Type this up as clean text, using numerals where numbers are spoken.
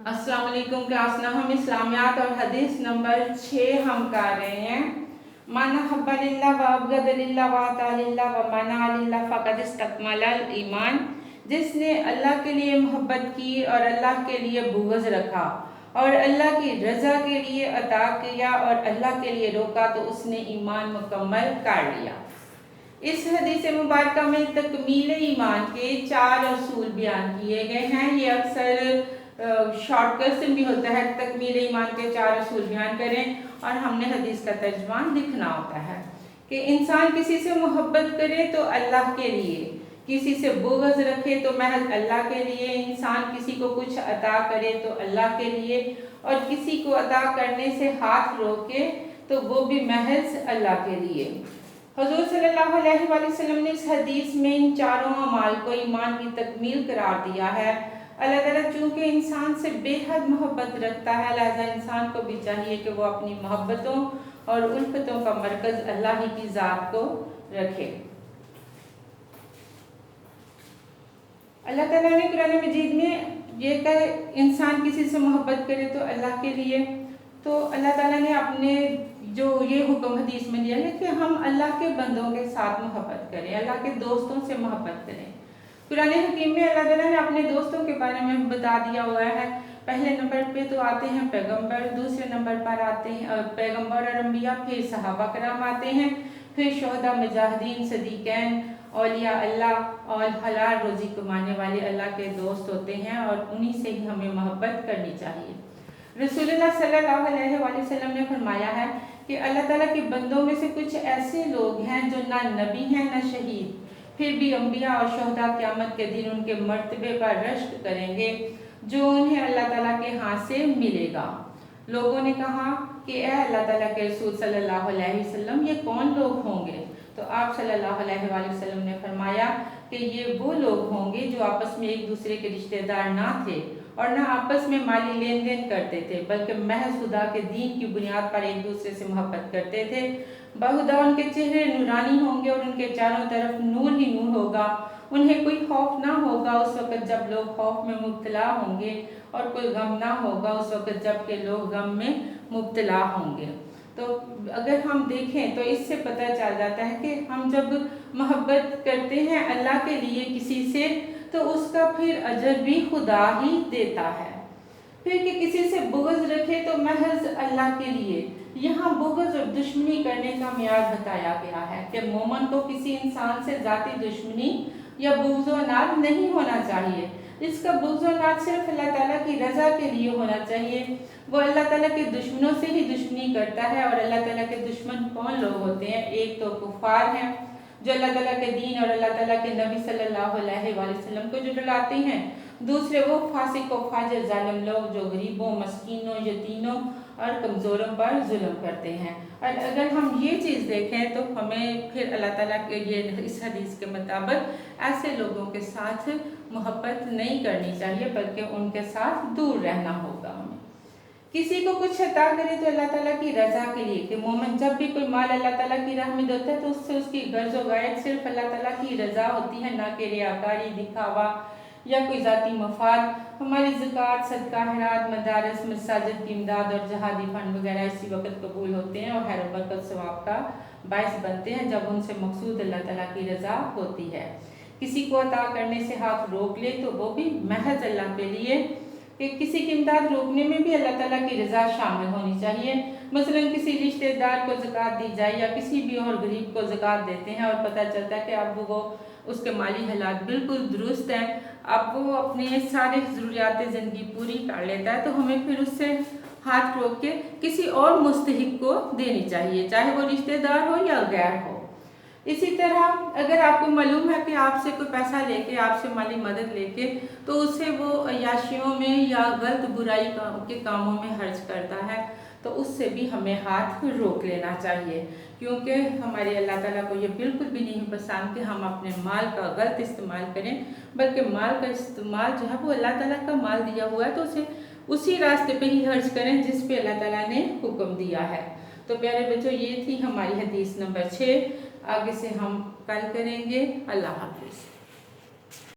अस्सलाम वालेकुम। क्लास ना हम इस्लामियात और हदीस नंबर 6 हम कर रहे हैं। मन हब्बा लिल्लाह व अबगद लिल्लाह व अता लिल्लाह व मना लिल्लाह फ़क़द इस्तकमलल ईमान। जिसने अल्लाह के लिए मोहब्बत की और अल्लाह के लिए बुग़्ज़ रखा और अल्लाह की रज़ा के लिए अता किया और अल्लाह के लिए रोका तो उसने ईमान मुकम्मल कर लिया। इस हदीस मुबारक में तकमील ईमान के 4 असूल बयान किए गए हैं। ये अक्सर शॉर्ट क्वेश्चन भी होता है, तकमील ईमान के 4 असूल बयान करें और हमने हदीस का तर्जुमा लिखना होता है कि इंसान किसी से मोहब्बत करे तो अल्लाह के लिए, किसी से बुग़्ज़ रखे तो महज अल्लाह के लिए, इंसान किसी को कुछ अता करे तो अल्लाह के लिए और किसी को अता करने से हाथ रोके तो वो भी महज अल्लाह के लिए। हुज़ूर सल्लल्लाहु अलैहि वसल्लम ने इस हदीस में इन चारों अमाल को ईमान की तकमील करार दिया है। अल्लाह ताला चूँकि इंसान से बेहद मोहब्बत रखता है, लिहाजा इंसान को भी चाहिए कि वो अपनी मोहब्बतों और उल्फतों का मरकज़ अल्लाह ही की ज़ात को रखे। अल्लाह ताला ने कुरान मजीद में ये कहा इंसान किसी से मोहब्बत करे तो अल्लाह के लिए, तो अल्लाह ताला ने अपने जो ये हुक्म हदीस में दिया है कि हम अल्लाह के बंदों के साथ मोहब्बत करें, अल्लाह के दोस्तों से मोहब्बत करें। कुरान हकीम में अल्लाह ताला ने अपने दोस्तों के बारे में बता दिया हुआ है। पहले नंबर पे तो आते हैं पैगंबर, दूसरे नंबर पर आते हैं पैगंबर और अंबिया, फिर सहाबा कराम आते हैं, फिर शोहदा, मुजाहिदीन, सदीक़ैन, औलिया अल्लाह और हलाल रोज़ी कमाने वाले अल्लाह के दोस्त होते हैं और उन्हीं से ही हमें मोहब्बत करनी चाहिए। रसूलुल्लाह सल्लल्लाहु अलैहि वसल्लम ने फरमाया है कि अल्लाह ताला के बंदों में से कुछ ऐसे लोग हैं जो ना नबी हैं ना शहीद, फिर भी अंबिया और शोहदा क़यामत के दिन उनके मर्तबे पर रश्क करेंगे जो उन्हें अल्लाह ताला के हाथ से मिलेगा। लोगों ने कहा कि ए अल्लाह ताला के रसूल सल्लल्लाहु अलैहि वसल्लम, ये कौन लोग होंगे? तो आप सल्लल्लाहु अलैहि वसल्लम ने फरमाया कि ये वो लोग होंगे जो आपस में एक दूसरे के रिश्तेदार ना थे और ना आपस में माली लेन देन करते थे, बल्कि महज खुदा के दीन की बुनियाद पर एक दूसरे से मोहब्बत करते थे। बहुधा उनके चेहरे नूरानी होंगे और उनके चारों तरफ नूर ही नूर होगा। उन्हें कोई खौफ ना होगा उस वक़्त जब लोग खौफ में मुब्तला होंगे और कोई गम ना होगा उस वक़्त जब के लोग गम में मुब्तला होंगे। तो अगर हम देखें तो इससे पता चल जाता है कि हम जब मोहब्बत करते हैं अल्लाह के लिए किसी से तो उसका फिर अजर भी खुदा ही देता है। फिर कि किसी से बुग़्ज़ रखे तो महज अल्लाह के लिए। यहाँ बुग़्ज़ और दुश्मनी करने का मियार बताया गया है कि मोमिन को किसी इंसान से ज़ाती दुश्मनी या बुग़्ज़ व नाद नहीं होना चाहिए। इसका बुग़्ज़ व नाद सिर्फ अल्लाह ताला की रज़ा के लिए होना चाहिए। वो अल्लाह ताला के दुश्मनों से ही दुश्मनी करता है और अल्लाह ताला के दुश्मन कौन लोग होते हैं? एक तो कुफ़ार हैं जो अल्लाह ताला के दीन और अल्लाह ताला के नबी सल्लल्लाहु अलैहि वसल्लम को जुटलाते हैं। दूसरे वो फासिक और फाजिर जालिम लोग जो गरीबों, मस्कीनों, यतीमों और कमज़ोरों पर जुल्म करते हैं। और अगर हम ये चीज़ देखें तो हमें फिर अल्लाह ताला के ये इस हदीस के मुताबिक ऐसे लोगों के साथ मोहब्बत नहीं करनी चाहिए, बल्कि उनके साथ दूर रहना होगा। हमें किसी को कुछ अता करे तो अल्लाह ताला की रज़ा के लिए कि मोमिन जब भी कोई माल अल्लाह ताला की राह में देता है तो उससे उसकी गर्ज़ व गायत सिर्फ अल्लाह ताला की रज़ा होती है, ना कि रियाकारी, दिखावा या कोई ज़ाती मफाद। हमारी ज़कात, सदका, खैरात, मदारस, मसाजिद की इमदाद और जहादी फंड वगैरह इसी वक्त कबूल होते हैं और खैर बरकत सवाब का बायस बनते हैं जब उनसे मकसूद अल्लाह ताला की रज़ा होती है। किसी को अता करने से हाथ रोक ले तो वो भी महज अल्लाह के लिए कि किसी की इमदाद रोकने में भी अल्लाह ताला की रज़ा शामिल होनी चाहिए। मसलन किसी रिश्तेदार को ज़कात दी जाए या किसी भी और गरीब को ज़कात देते हैं और पता चलता है कि अब वो उसके माली हालात बिल्कुल दुरुस्त हैं, अब वो अपने सारे ज़रूरियात ज़िंदगी पूरी कर लेता है, तो हमें फिर उससे हाथ रोक के किसी और मुस्तहिक को देनी चाहिए, चाहे वो रिश्तेदार हो या गैर हो। इसी तरह अगर आपको मालूम है कि आपसे कोई पैसा लेके, आपसे माली मदद लेके तो उसे वो अय्याशियों में या गलत बुराई के कामों में खर्च करता है तो उससे भी हमें हाथ रोक लेना चाहिए, क्योंकि हमारे अल्लाह ताला को ये बिल्कुल भी नहीं पसंद कि हम अपने माल का गलत इस्तेमाल करें, बल्कि माल का इस्तेमाल जो है वो अल्लाह ताला का माल दिया हुआ है तो उसे उसी रास्ते पे ही खर्च करें जिस पे अल्लाह ताला ने हुक्म दिया है। तो प्यारे बच्चों, ये थी हमारी हदीस नंबर 6। आगे से हम कल करेंगे। अल्लाह हाफ़िज़।